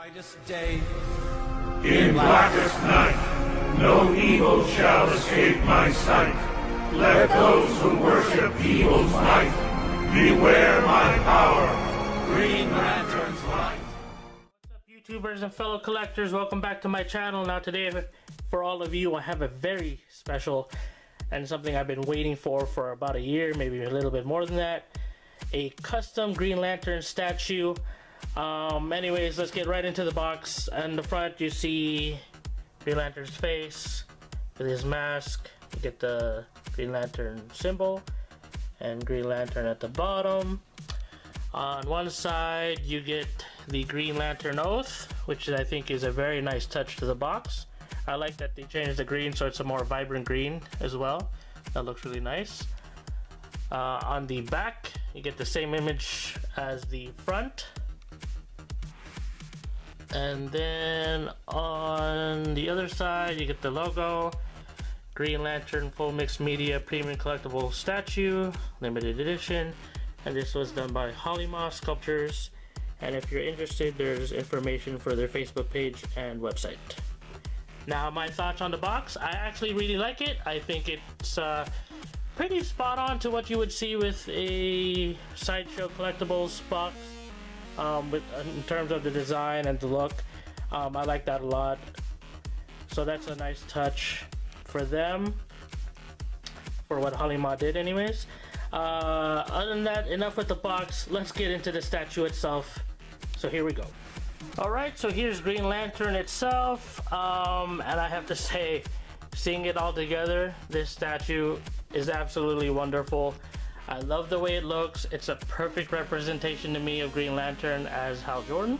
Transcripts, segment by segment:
brightest day, in blackest night, no evil shall escape my sight. Let those who worship evil's might beware my power. Green Lantern's light. What's up, YouTubers and fellow collectors? Welcome back to my channel. Now today, for all of you, I have a very special and something I've been waiting for about a year, maybe a little bit more than that. A custom Green Lantern statue. Anyways, let's get right into the box. On the front, you see Green Lantern's face with his mask. You get the Green Lantern symbol and Green Lantern at the bottom. On one side, you get the Green Lantern Oath, which I think is a very nice touch to the box. I like that they changed the green so it's a more vibrant green as well. That looks really nice. On the back, you get the same image as the front. And then on the other side, you get the logo, Green Lantern Full Mixed Media Premium Collectible Statue, Limited Edition. And this was done by Halimaw Sculptures. And if you're interested, there's information for their Facebook page and website. Now, my thoughts on the box. I actually really like it. I think it's pretty spot on to what you would see with a Sideshow Collectibles box. In terms of the design and the look, I like that a lot. So that's a nice touch for them, for what Halimaw did anyways. Other than that, enough with the box. Let's get into the statue itself. So here we go. Alright, so here's Green Lantern itself, and I have to say, seeing it all together, this statue is absolutely wonderful. I love the way it looks. It's a perfect representation to me of Green Lantern as Hal Jordan.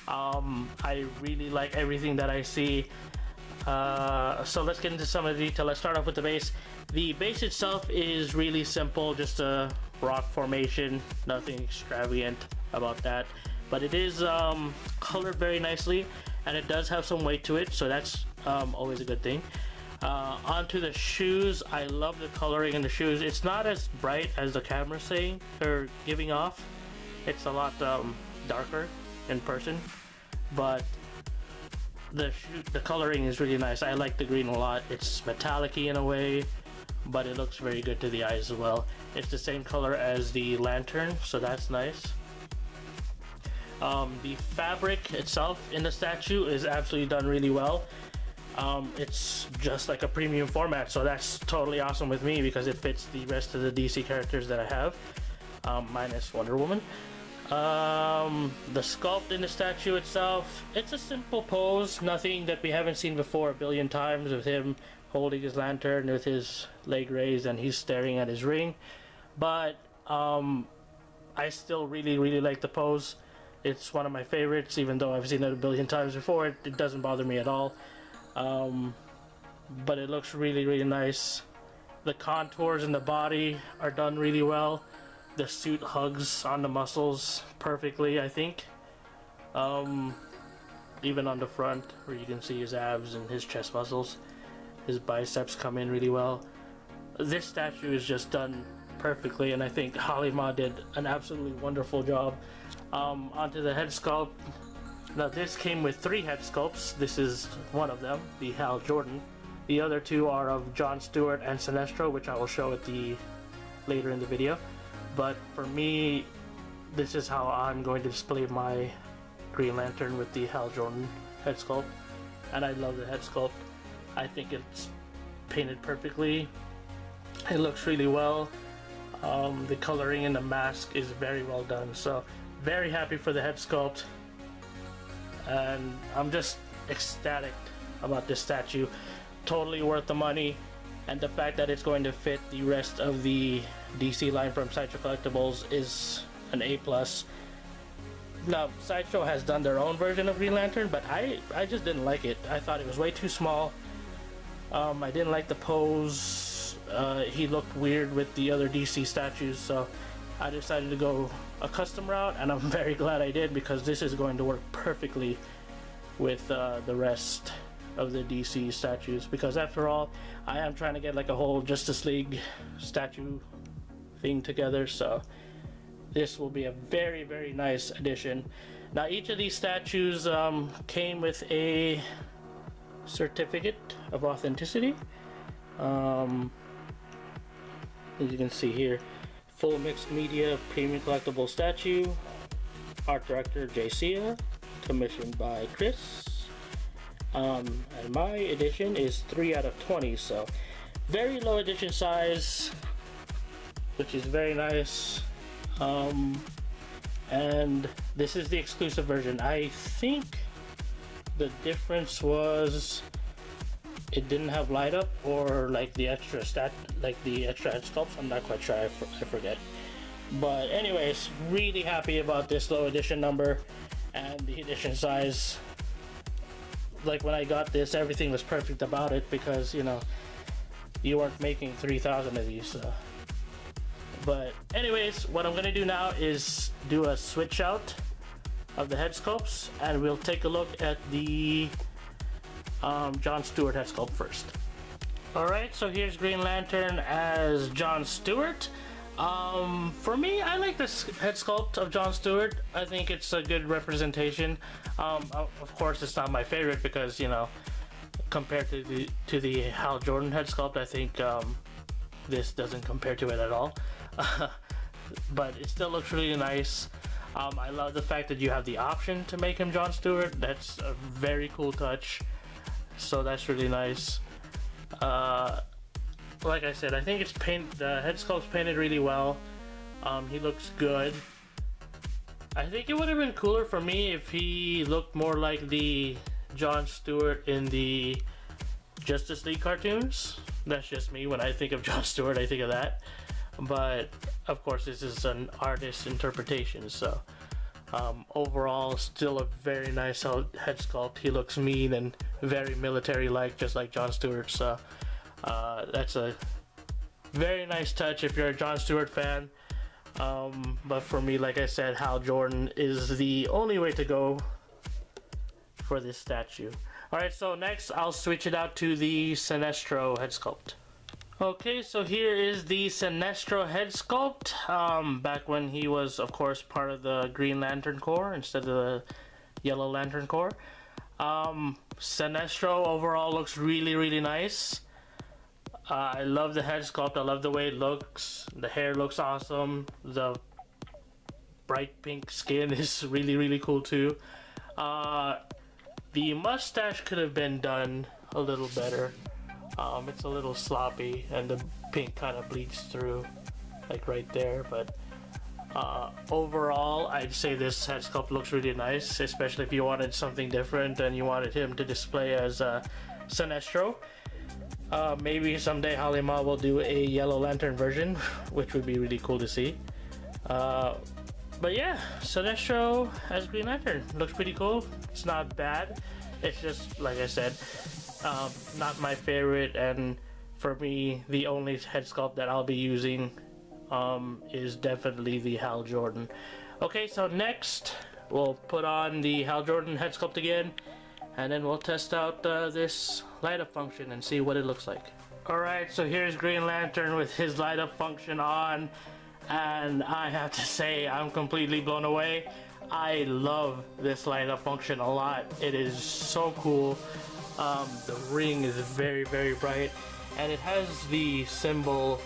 I really like everything that I see. So let's get into some of the detail. Let's start off with the base. The base itself is really simple, just a rock formation, nothing extravagant about that. But it is colored very nicely, and it does have some weight to it, so that's always a good thing. Onto the shoes, I love the coloring in the shoes. It's not as bright as the camera's saying or giving off. It's a lot darker in person, but the coloring is really nice. I like the green a lot. It's metallic-y in a way, but it looks very good to the eyes as well. It's the same color as the lantern, so that's nice. The fabric itself in the statue is absolutely done really well. It's just like a premium format, so that's totally awesome with me because it fits the rest of the DC characters that I have, minus Wonder Woman. The sculpt in the statue itself, it's a simple pose, nothing that we haven't seen before a billion times, with him holding his lantern with his leg raised and he's staring at his ring. But I still really like the pose. It's one of my favorites, even though I've seen it a billion times before. It doesn't bother me at all. But it looks really nice. The contours in the body are done really well. The suit hugs on the muscles perfectly, I think. Even on the front, where you can see his abs and his chest muscles. His biceps come in really well. This statue is just done perfectly, and I think Halimaw did an absolutely wonderful job. Onto the head sculpt. Now this came with 3 head sculpts. This is one of them, the Hal Jordan. The other 2 are of John Stewart and Sinestro, which I will show at later in the video. But for me, this is how I'm going to display my Green Lantern, with the Hal Jordan head sculpt. And I love the head sculpt. I think it's painted perfectly. It looks really well. The coloring in the mask is very well done. So very happy for the head sculpt. And I'm just ecstatic about this statue. Totally worth the money, and the fact that it's going to fit the rest of the DC line from Sideshow Collectibles is an A+. Now, Sideshow has done their own version of Green Lantern, but I just didn't like it. I thought it was way too small. I didn't like the pose. He looked weird with the other DC statues, so I decided to go a custom route, and I'm very glad I did, because this is going to work perfectly with the rest of the DC statues, because after all, I am trying to get like a whole Justice League statue thing together, so this will be a very nice addition. Now each of these statues came with a certificate of authenticity. As you can see here, full mixed media premium collectible statue, art director Jay Sia, commissioned by Chris. And my edition is 3 out of 20, so very low edition size, which is very nice. And this is the exclusive version. I think the difference was it didn't have light up, or like the extra head sculpts. I'm not quite sure. I forget. But anyways, really happy about this low edition number and the edition size. Like when I got this, everything was perfect about it, because you know you weren't making 3,000 of these. So. But anyways, what I'm gonna do now is do a switch out of the head sculpts, and we'll take a look at the John Stewart head sculpt first. Alright, so here's Green Lantern as John Stewart. For me, I like this head sculpt of John Stewart. I think it's a good representation. Of course, it's not my favorite, because you know, compared to the Hal Jordan head sculpt, I think this doesn't compare to it at all. But it still looks really nice. I love the fact that you have the option to make him John Stewart. That's a very cool touch. So that's really nice. Like I said, I think it's the head sculpt's painted really well. He looks good. I think it would have been cooler for me if he looked more like the John Stewart in the Justice League cartoons. That's just me. When I think of John Stewart, I think of that. But of course, this is an artist's interpretation. So overall, still a very nice head sculpt. He looks mean and very military-like, just like John Stewart. So that's a very nice touch if you're a John Stewart fan. But for me, like I said, Hal Jordan is the only way to go for this statue. Alright, so next I'll switch it out to the Sinestro head sculpt. Okay, so here is the Sinestro head sculpt, back when he was, of course, part of the Green Lantern Corps instead of the Yellow Lantern Corps. Sinestro overall looks really, really nice. I love the head sculpt. I love the way it looks. The hair looks awesome. The bright pink skin is really, really cool too. The mustache could have been done a little better. It's a little sloppy, and the pink kind of bleeds through, like right there. But overall, I'd say this head sculpt looks really nice, especially if you wanted something different and you wanted him to display as Sinestro. Maybe someday Halimaw will do a Yellow Lantern version, which would be really cool to see. But yeah, Sinestro as Green Lantern looks pretty cool. It's not bad. It's just, like I said, not my favorite, and for me, the only head sculpt that I'll be using is definitely the Hal Jordan. Okay, so next we'll put on the Hal Jordan head sculpt again, and then we'll test out this light up function and see what it looks like. Alright, so here's Green Lantern with his light up function on, and I have to say I'm completely blown away. I love this light up function a lot. It is so cool. The ring is very, very bright, and it has the symbol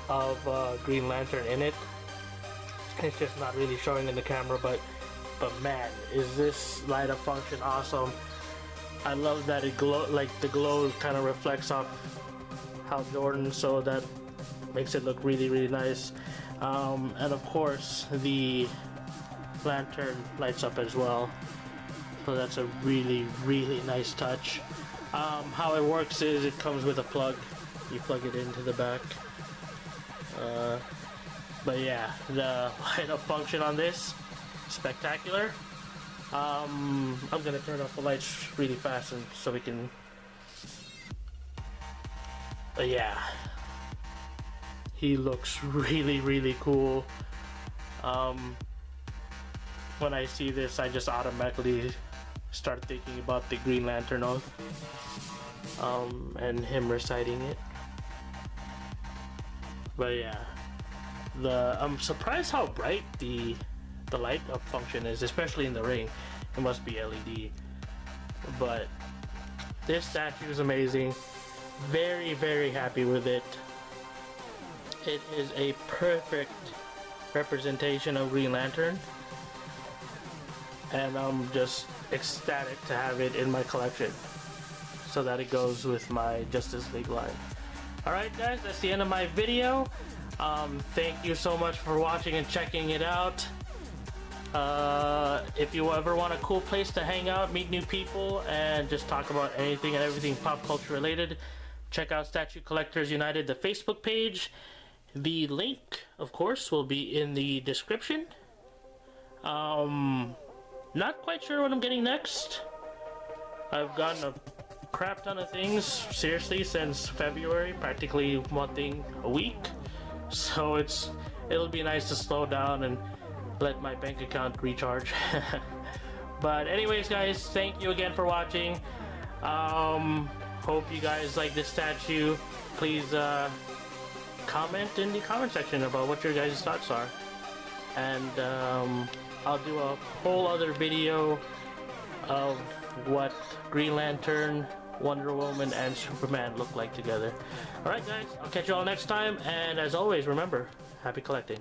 of Green Lantern in it. It's just not really showing in the camera, but man, is this light up function awesome. I love that it the glow kind of reflects off Hal Jordan, so that makes it look really, really nice. And of course, the lantern lights up as well. So that's a really, really nice touch. How it works is it comes with a plug. You plug it into the back. But yeah, the light up function on this, spectacular. I'm gonna turn off the lights really fast so we can. But yeah, he looks really, really cool. When I see this, I just automatically start thinking about the Green Lantern oath, and him reciting it. But yeah, I'm surprised how bright the the light up function is, especially in the ring. It must be LED. But this statue is amazing. Very, very happy with it. It is a perfect representation of Green Lantern, and I'm just ecstatic to have it in my collection so that it goes with my Justice League line. Alright guys, that's the end of my video. Thank you so much for watching and checking it out. If you ever want a cool place to hang out, meet new people, and just talk about anything and everything pop culture related, check out Statue Collectors United, the Facebook page. The link, of course, will be in the description. Not quite sure what I'm getting next. I've gotten a crap ton of things, seriously, since February, practically one thing a week. So it'll be nice to slow down and let my bank account recharge. But anyways guys, thank you again for watching. Hope you guys like this statue. Please comment in the comment section about what your guys' thoughts are, and I'll do a whole other video of what Green Lantern, Wonder Woman, and Superman look like together. Alright guys, I'll catch you all next time, and as always, remember, happy collecting.